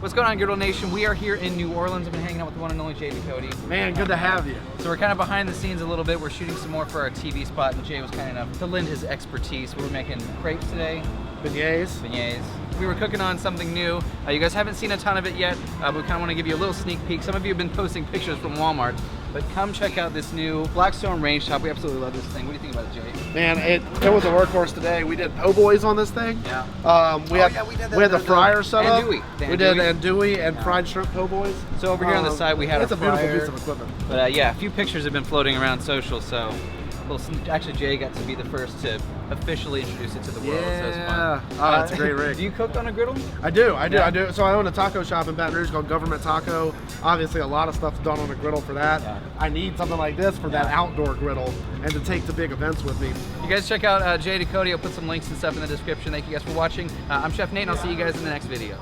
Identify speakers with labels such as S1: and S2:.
S1: What's going on, Griddle Nation? We are here in New Orleans. I've been hanging out with the one and only Jay Ducote.
S2: Man, good to have you.
S1: So we're kind of behind the scenes a little bit. We're shooting some more for our TV spot, and Jay was kind enough to lend his expertise. We were making crepes today.
S2: Beignets.
S1: We were cooking on something new. You guys haven't seen a ton of it yet, but we kind of want to give you a little sneak peek. Some of you have been posting pictures from Walmart, but come check out this new Blackstone range top. We absolutely love this thing. What do you think about it, Jay?
S2: Man, it was a workhorse today. We did po' boys on this thing.
S1: Yeah.
S2: We had the fryer set up.
S1: Andouille.
S2: We did andouille and fried shrimp po' boys.
S1: So over here on the side we had
S2: it's
S1: a fryer.
S2: beautiful piece of equipment.
S1: But yeah, a few pictures have been floating around social, so actually Jay got to be the first to officially introduce it to the world. So it's fun.
S2: Oh, it's a great rig.
S1: Do you cook on a griddle?
S2: I do. So I own a taco shop in Baton Rouge called Government Taco. Obviously, a lot of stuff's done on a griddle for that.
S1: Yeah.
S2: I need something like this for that outdoor griddle and to take to big events with me.
S1: You guys check out Jay Ducote. I'll put some links and stuff in the description. Thank you guys for watching. I'm Chef Nate, and I'll see you guys in the next video.